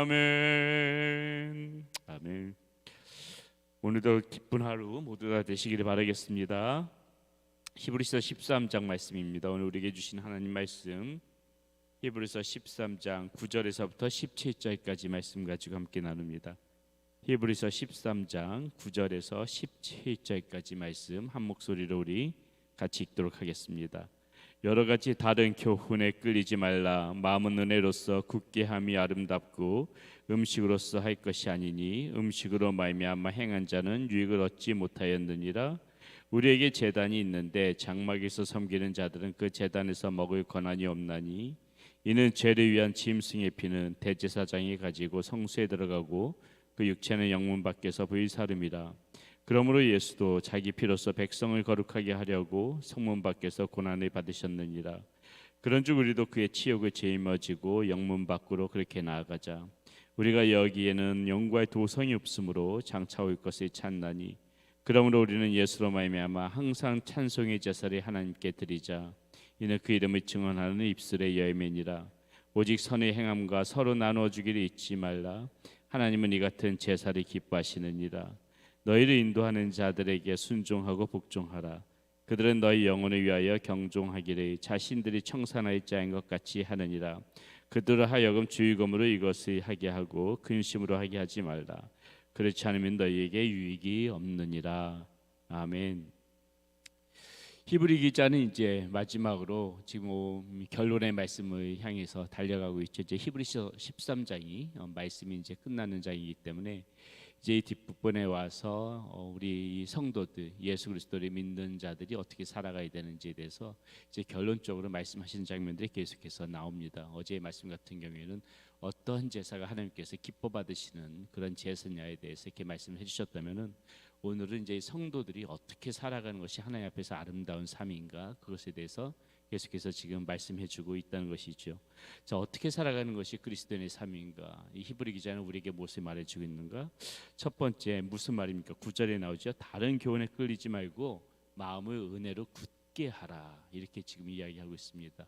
아멘. 아멘. 오늘도 기쁜 하루 모두 다 되시기를 바라겠습니다. 히브리서 13장 말씀입니다. 오늘 우리에게 주신 하나님 말씀 히브리서 13장 9절에서부터 17절까지 말씀 가지고 함께 나눕니다. 히브리서 13장 9절에서 17절까지 말씀 한 목소리로 우리 같이 읽도록 하겠습니다. 여러 가지 다른 교훈에 끌리지 말라. 마음은 은혜로서 굳게 함이 아름답고 음식으로서 할 것이 아니니 음식으로 말미암아 행한 자는 유익을 얻지 못하였느니라. 우리에게 제단이 있는데 장막에서 섬기는 자들은 그 제단에서 먹을 권한이 없나니 이는 죄를 위한 짐승의 피는 대제사장이 가지고 성소에 들어가고 그 육체는 영문 밖에서 불사름이라. 그러므로 예수도 자기 피로써 백성을 거룩하게 하려고 성문 밖에서 고난을 받으셨느니라. 그런즉 우리도 그의 치욕을 짊어지고 영문 밖으로 그렇게 나아가자. 우리가 여기에는 영과의 도성이 없으므로 장차 올 것을 찾나니 그러므로 우리는 예수로 말미암아 항상 찬송의 제사를 하나님께 드리자. 이는 그 이름을 증언하는 입술의 열매니라. 오직 선의 행함과 서로 나누어 주기를 잊지 말라. 하나님은 이 같은 제사를 기뻐하시느니라. 너희를 인도하는 자들에게 순종하고 복종하라. 그들은 너희 영혼을 위하여 경종하기를 자신들이 청산할 자인 것 같이 하느니라. 그들을 하여금 주의검으로 이것을 하게 하고 근심으로 하게 하지 말라. 그렇지 않으면 너희에게 유익이 없느니라. 아멘. 히브리 기자는 이제 마지막으로 지금 결론의 말씀을 향해서 달려가고 있죠. 이제 히브리서 13장이 말씀이 이제 끝나는 장이기 때문에 이제 이 뒷부분에 와서 우리 성도들, 예수 그리스도를 믿는 자들이 어떻게 살아가야 되는지에 대해서 이제 결론적으로 말씀하시는 장면들이 계속해서 나옵니다. 어제의 말씀 같은 경우에는 어떤 제사가 하나님께서 기뻐 받으시는 그런 제사냐에 대해서 이렇게 말씀을 해주셨다면은 오늘은 이제 성도들이 어떻게 살아가는 것이 하나님 앞에서 아름다운 삶인가, 그것에 대해서 계속해서 지금 말씀해주고 있다는 것이죠. 자, 어떻게 살아가는 것이 그리스도인의 삶인가? 이 히브리 기자는 우리에게 무엇을 말해주고 있는가? 첫 번째 무슨 말입니까? 9절에 나오죠. 다른 교훈에 끌리지 말고 마음을 은혜로 굳게 하라. 이렇게 지금 이야기하고 있습니다.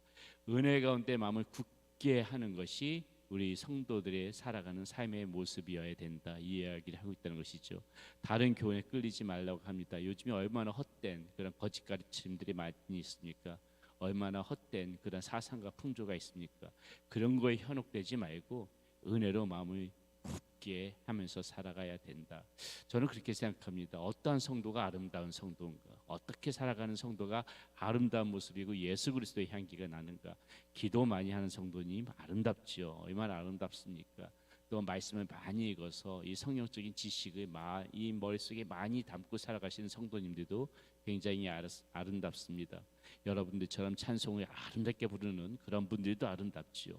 은혜 가운데 마음을 굳게 하는 것이 우리 성도들의 살아가는 삶의 모습이어야 된다, 이 이야기를 하고 있다는 것이죠. 다른 교훈에 끌리지 말라고 합니다. 요즘에 얼마나 헛된 그런 거짓 가르침들이 많이 있습니까? 얼마나 헛된 그런 사상과 풍조가 있습니까? 그런 거에 현혹되지 말고 은혜로 마음을 굳게 하면서 살아가야 된다. 저는 그렇게 생각합니다. 어떠한 성도가 아름다운 성도인가? 어떻게 살아가는 성도가 아름다운 모습이고 예수 그리스도의 향기가 나는가? 기도 많이 하는 성도님 아름답지요. 얼마나 아름답습니까? 또 말씀을 많이 읽어서 이 성경적인 지식을 이 머릿속에 많이 담고 살아가시는 성도님들도 굉장히 아름답습니다. 여러분들처럼 찬송을 아름답게 부르는 그런 분들도 아름답지요.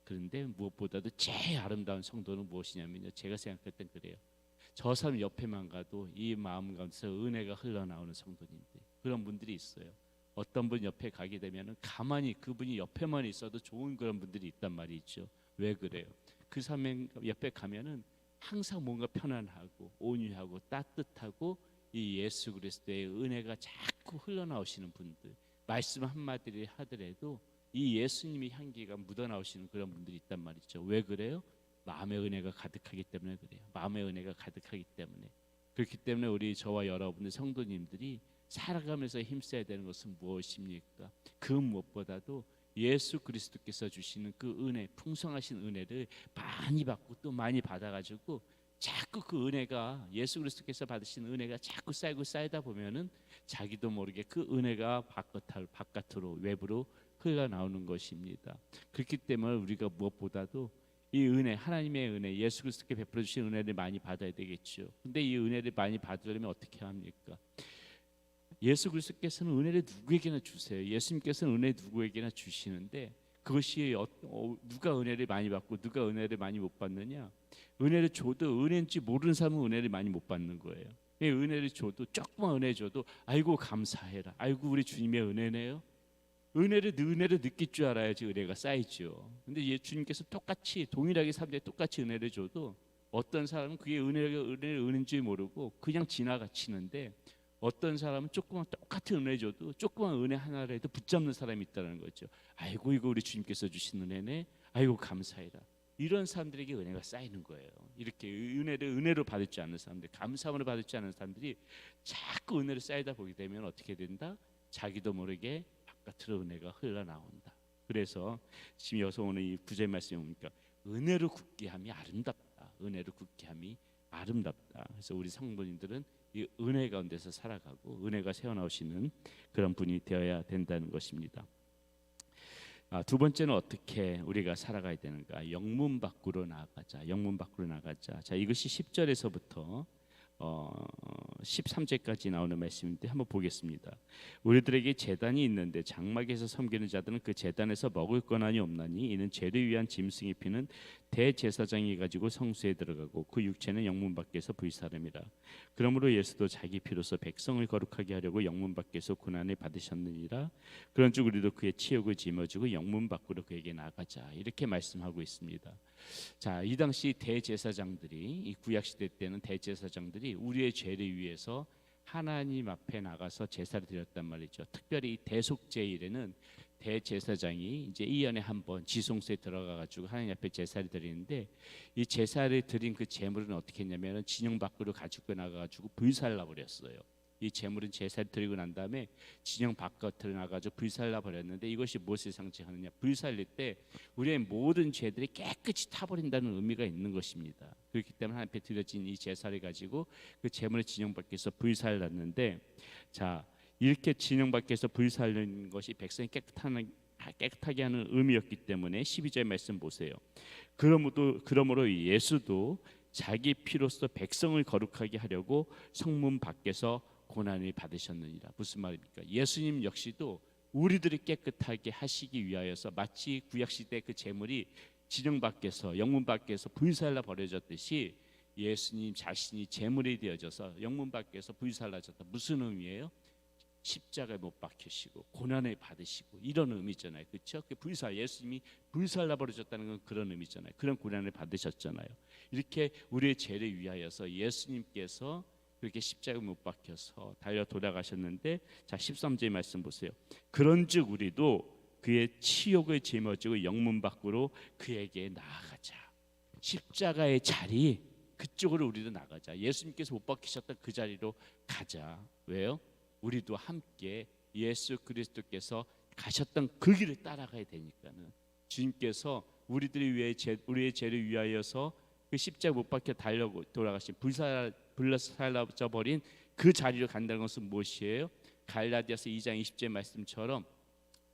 그런데 무엇보다도 제일 아름다운 성도는 무엇이냐면요, 제가 생각할 땐 그래요. 저 사람 옆에만 가도 이 마음 가운데서 은혜가 흘러나오는 성도님들, 그런 분들이 있어요. 어떤 분 옆에 가게 되면 가만히 그분이 옆에만 있어도 좋은 그런 분들이 있단 말이죠. 왜 그래요? 그 사람 옆에 가면은 항상 뭔가 편안하고 온유하고 따뜻하고 이 예수 그리스도의 은혜가 자꾸 흘러나오시는 분들, 말씀 한마디를 하더라도 이 예수님의 향기가 묻어나오시는 그런 분들이 있단 말이죠. 왜 그래요? 마음의 은혜가 가득하기 때문에 그래요. 마음의 은혜가 가득하기 때문에. 그렇기 때문에 우리 저와 여러분들 성도님들이 살아가면서 힘써야 되는 것은 무엇입니까? 그 무엇보다도 예수 그리스도께서 주시는 그 은혜, 풍성하신 은혜를 많이 받고 또 많이 받아가지고 자꾸 그 은혜가, 예수 그리스도께서 받으신 은혜가 자꾸 쌓이다 보면은 자기도 모르게 그 은혜가 바깥으로 외부로 흘러나오는 것입니다. 그렇기 때문에 우리가 무엇보다도 이 은혜, 하나님의 은혜, 예수 그리스도께 베풀어 주신 은혜를 많이 받아야 되겠죠. 근데 이 은혜를 많이 받으려면 어떻게 합니까? 예수 그리스도께서는 은혜를 누구에게나 주세요. 예수님께서는 은혜 누구에게나 주시는데 그것이 누가 은혜를 많이 받고 누가 은혜를 많이 못 받느냐? 은혜를 줘도 은혜인지 모르는 사람은 은혜를 많이 못 받는 거예요. 은혜를 줘도, 조그만 은혜 줘도 아이고 감사해라, 아이고 우리 주님의 은혜네요. 은혜를 느낄 줄 알아야지 은혜가 쌓이죠. 근데 주님께서 똑같이 동일하게 사람들이 똑같이 은혜를 줘도 어떤 사람은 그게 은혜를 은인지 모르고 그냥 지나가치는데, 어떤 사람은 조그만 똑같은 은혜 줘도 조그만 은혜 하나라도 붙잡는 사람이 있다는 거죠. 아이고 이거 우리 주님께서 주신 은혜네, 아이고 감사해라. 이런 사람들에게 은혜가 쌓이는 거예요. 이렇게 은혜로 받을 줄 아는 사람들, 감사함으로 받을 줄 아는 사람들이 자꾸 은혜로 쌓이다 보게 되면 어떻게 된다? 자기도 모르게 바깥으로 은혜가 흘러나온다. 그래서 지금 여기서 오늘 이 구절 말씀이 뭡니까? 은혜로 굳게 함이 아름답다. 은혜로 굳게 함이 아름답다. 그래서 우리 성도님들은 이 은혜 가운데서 살아가고 은혜가 새어나오시는 그런 분이 되어야 된다는 것입니다. 두 번째는 어떻게 우리가 살아가야 되는가? 영문 밖으로 나아가자. 영문 밖으로 나가자. 자, 이것이 10절에서부터 13절까지 나오는 말씀인데 한번 보겠습니다. 우리들에게 제단이 있는데 장막에서 섬기는 자들은 그 제단에서 먹을 권한이 없나니 이는 죄를 위한 짐승의 피는 대제사장이 가지고 성소에 들어가고 그 육체는 영문 밖에서 불사름이라. 그러므로 예수도 자기 피로서 백성을 거룩하게 하려고 영문 밖에서 고난을 받으셨느니라. 그런즉 우리도 그의 치욕을 짊어지고 영문 밖으로 그에게 나가자. 이렇게 말씀하고 있습니다. 자, 이 당시 대제사장들이, 이 구약 시대 때는 대제사장들이 우리의 죄를 위해서 하나님 앞에 나가서 제사를 드렸단 말이죠. 특별히 대속제일에는 대제사장이 이제 2년에 한 번 지성소에 들어가 가지고 하나님 앞에 제사를 드리는데, 이 제사를 드린 그 제물은 어떻게 했냐면 진영 밖으로 가지고 나가 가지고 불살라 버렸어요. 이 제물은 제사를 드리고 난 다음에 진영 바깥으로 나가서 불살라 버렸는데, 이것이 무엇을 상징하느냐? 불살릴 때 우리의 모든 죄들이 깨끗이 타버린다는 의미가 있는 것입니다. 그렇기 때문에 하나님 앞에 드려진 이 제사를 가지고 그 제물을 진영 밖에서 불살랐는데, 자, 이렇게 진영 밖에서 불살린 것이 백성이 깨끗하게 하는 의미였기 때문에 12절 말씀 보세요. 그러므로 예수도 자기 피로써 백성을 거룩하게 하려고 성문 밖에서 고난을 받으셨느니라. 무슨 말입니까? 예수님 역시도 우리들이 깨끗하게 하시기 위하여서 마치 구약시대 그 제물이 진영 밖에서, 영문 밖에서 불살라 버려졌듯이 예수님 자신이 제물이 되어져서 영문 밖에서 불살라졌다. 무슨 의미예요? 십자가에 못 박히시고 고난을 받으시고 이런 의미잖아요. 그렇죠? 예수님이 불살라 버려졌다는 건 그런 의미잖아요. 그런 고난을 받으셨잖아요. 이렇게 우리의 죄를 위하여서 예수님께서 그렇게 십자가에 못 박혀서 달려 돌아가셨는데, 자, 13절 말씀 보세요. 그런즉 우리도 그의 치욕을 짊어지고 영문 밖으로 그에게 나아가자. 십자가의 자리, 그쪽으로 우리도 나가자. 예수님께서 못 박히셨던 그 자리로 가자. 왜요? 우리도 함께 예수 그리스도께서 가셨던 그 길을 따라가야 되니까는, 주님께서 우리의 죄를 위하여서 그 십자가 못 박혀 달려 돌아가신 불살라져 버린 그 자리로 간다는 것은 무엇이에요? 갈라디아서 2장 20절 말씀처럼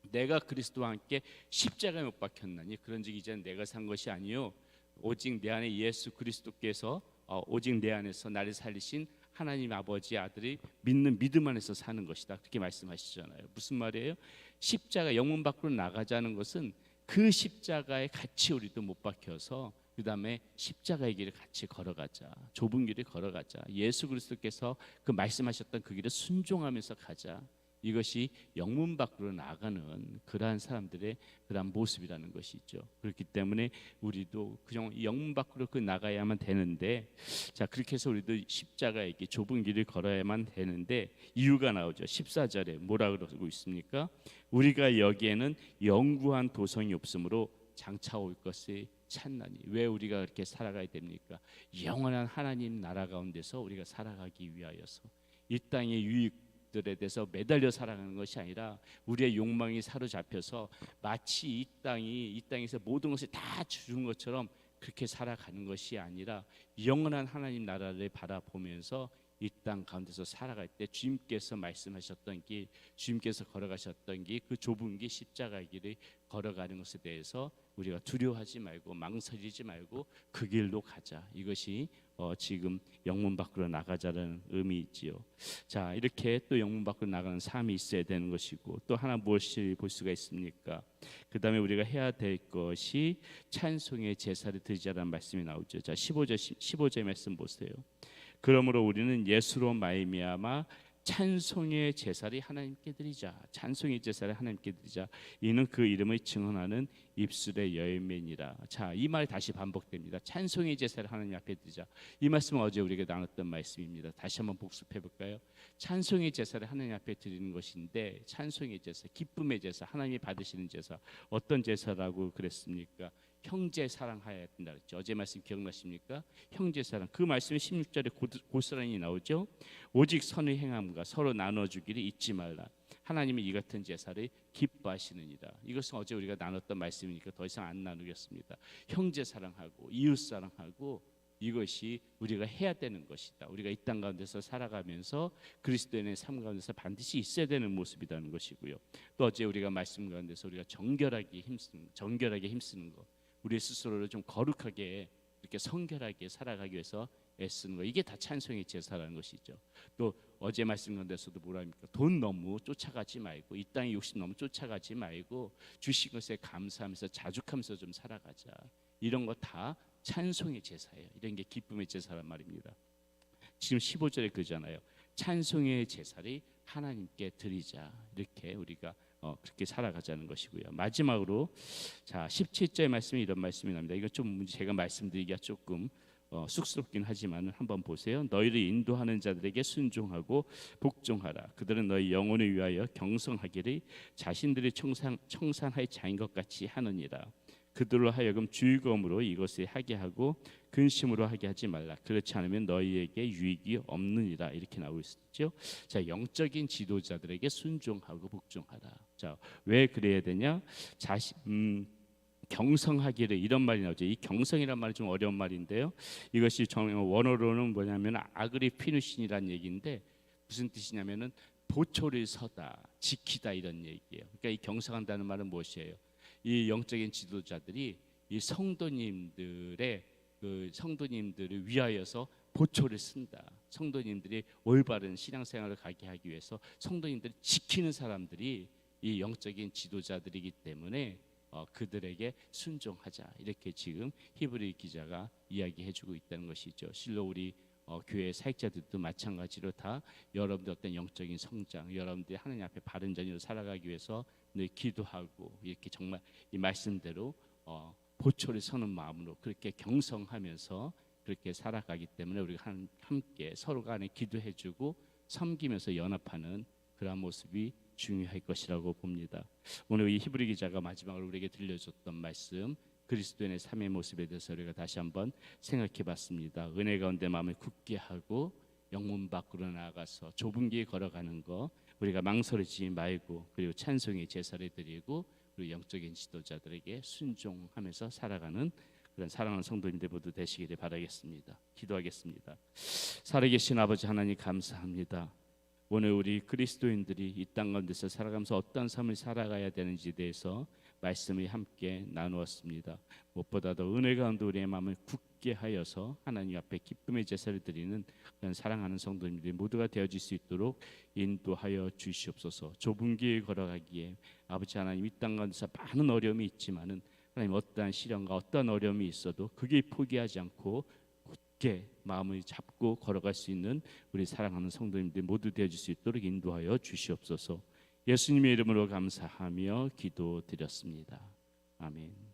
내가 그리스도와 함께 십자가에 못 박혔나니 그런즉 이제는 내가 산 것이 아니요 오직 내 안에 예수 그리스도께서 오직 내 안에서 나를 살리신 하나님 아버지 아들이 믿는 믿음 안에서 사는 것이다. 그렇게 말씀하시잖아요. 무슨 말이에요? 십자가, 영문 밖으로 나가자는 것은 그 십자가에 같이 우리도 못 박혀서 그 다음에 십자가의 길을 같이 걸어가자. 좁은 길을 걸어가자. 예수 그리스도께서 그 말씀하셨던 그 길을 순종하면서 가자. 이것이 영문 밖으로 나가는 그러한 사람들의 그러한 모습이라는 것이죠. 그렇기 때문에 우리도 그냥 영문 밖으로 나가야만 되는데, 자, 그렇게 해서 우리도 십자가에게 좁은 길을 걸어야만 되는데 이유가 나오죠. 14절에 뭐라 그러고 있습니까? 우리가 여기에는 영구한 도성이 없으므로 장차 올 것을 찾나니. 왜 우리가 그렇게 살아가야 됩니까? 영원한 하나님 나라 가운데서 우리가 살아가기 위하여서 이 땅의 유익들에 대해서 매달려 살아가는 것이 아니라 우리의 욕망이 사로잡혀서 마치 이 땅에서 모든 것을 다 주는 것처럼 그렇게 살아가는 것이 아니라 영원한 하나님 나라를 바라보면서 이 땅 가운데서 살아갈 때 주님께서 말씀하셨던 길, 주님께서 걸어가셨던 길, 그 좁은 길 십자가의 길을 걸어가는 것에 대해서 우리가 두려워하지 말고 망설이지 말고 그 길로 가자. 이것이 지금 영문 밖으로 나가자는 의미이지요. 자, 이렇게 또 영문 밖으로 나가는 삶이 있어야 되는 것이고, 또 하나 무엇을 볼 수가 있습니까? 그 다음에 우리가 해야 될 것이 찬송의 제사를 드리자라는 말씀이 나오죠. 자, 15절 말씀 보세요. 그러므로 우리는 예수로 말미암아 찬송의 제사를 하나님께 드리자. 찬송의 제사를 하나님께 드리자. 이는 그 이름을 증언하는 입술의 열매니라. 자, 이 말이 다시 반복됩니다. 찬송의 제사를 하나님 앞에 드리자. 이 말씀은 어제 우리가 나눴던 말씀입니다. 다시 한번 복습해 볼까요? 찬송의 제사를 하나님 앞에 드리는 것인데, 찬송의 제사, 기쁨의 제사, 하나님이 받으시는 제사, 어떤 제사라고 그랬습니까? 형제 사랑하여야 된다 그랬죠. 어제 말씀 기억나십니까? 형제 사랑. 그 말씀이 16절에 고스란히 나오죠. 오직 선을 행함과 서로 나눠주기를 잊지 말라. 하나님은 이 같은 제사를 기뻐하시느니라. 이것은 어제 우리가 나눴던 말씀이니까 더 이상 안 나누겠습니다. 형제 사랑하고 이웃 사랑하고 이것이 우리가 해야 되는 것이다. 우리가 이 땅 가운데서 살아가면서 그리스도인의 삶 가운데서 반드시 있어야 되는 모습이라는 것이고요. 또 어제 우리가 말씀 가운데서 우리가 정결하게 힘쓰는 것, 우리 스스로를 좀 거룩하게 이렇게 성결하게 살아가기 위해서 애쓰는 것, 이게 다 찬송의 제사라는 것이죠. 또 어제 말씀 가운데서도 뭐랍니까? 돈 너무 쫓아가지 말고, 이 땅의 욕심 너무 쫓아가지 말고 주신 것에 감사하면서 자족하면서 좀 살아가자. 이런 거 다 찬송의 제사예요. 이런 게 기쁨의 제사란 말입니다. 지금 15절에 그러잖아요. 찬송의 제사를 하나님께 드리자. 이렇게 우리가 그렇게 살아가자는 것이고요. 마지막으로 자 17절 말씀에 이런 말씀이 납니다. 이거 좀 제가 말씀드리기가 조금 쑥스럽긴 하지만 한번 보세요. 너희를 인도하는 자들에게 순종하고 복종하라. 그들은 너희 영혼을 위하여 경성하기를 자신들이 청산할 자인 것 같이 하느니라. 그들로 하여금 즐거움으로 이것을 하게 하고 근심으로 하게 하지 말라. 그렇지 않으면 너희에게 유익이 없느니라. 이렇게 나오고 있죠. 자, 영적인 지도자들에게 순종하고 복종하라. 자, 왜 그래야 되냐? 경성하기를, 이런 말이 나오죠. 이 경성이란 말이 좀 어려운 말인데요. 이것이 원어로는 뭐냐면 아그리피누신이라는 얘기인데 무슨 뜻이냐면은 보초를 서다, 지키다 이런 얘기예요. 그러니까 이 경성한다는 말은 무엇이에요? 이 영적인 지도자들이 이 성도님들을 위하여서 보초를 쓴다. 성도님들이 올바른 신앙생활을 가게 하기 위해서 성도님들을 지키는 사람들이 이 영적인 지도자들이기 때문에 그들에게 순종하자. 이렇게 지금 히브리 기자가 이야기해주고 있다는 것이죠. 실로 우리 교회 사역자들도 마찬가지로 다 여러분들 어떤 영적인 성장, 여러분들이 하나님 앞에 바른 자녀로 살아가기 위해서 늘 기도하고 이렇게 정말 이 말씀대로 보초를 서는 마음으로 그렇게 경성하면서 그렇게 살아가기 때문에 우리가 함께 서로 간에 기도해주고 섬기면서 연합하는 그런 모습이 중요할 것이라고 봅니다. 오늘 이 히브리 기자가 마지막으로 우리에게 들려줬던 말씀, 그리스도인의 삶의 모습에 대해서 우리가 다시 한번 생각해봤습니다. 은혜 가운데 마음을 굳게 하고 영문 밖으로 나아가서 좁은 길 걸어가는 거 우리가 망설이지 말고, 그리고 찬송의 제사를 드리고 그리고 영적인 지도자들에게 순종하면서 살아가는 그런 사랑하는 성도님들 모두 되시기를 바라겠습니다. 기도하겠습니다. 살아계신 아버지 하나님 감사합니다. 오늘 우리 그리스도인들이 이 땅 가운데서 살아가면서 어떤 삶을 살아가야 되는지에 대해서 말씀을 함께 나누었습니다. 무엇보다도 은혜 가운데 우리의 마음을 굳게 하여서 하나님 앞에 기쁨의 제사를 드리는 그런 사랑하는 성도님들이 모두가 되어질 수 있도록 인도하여 주시옵소서. 좁은 길 걸어가기에 아버지 하나님, 이 땅 가운데서 많은 어려움이 있지만은 하나님 어떠한 시련과 어떠한 어려움이 있어도 그 길 포기하지 않고 굳게 마음을 잡고 걸어갈 수 있는 우리 사랑하는 성도님들 모두 되어질 수 있도록 인도하여 주시옵소서. 예수님의 이름으로 감사하며 기도드렸습니다. 아멘.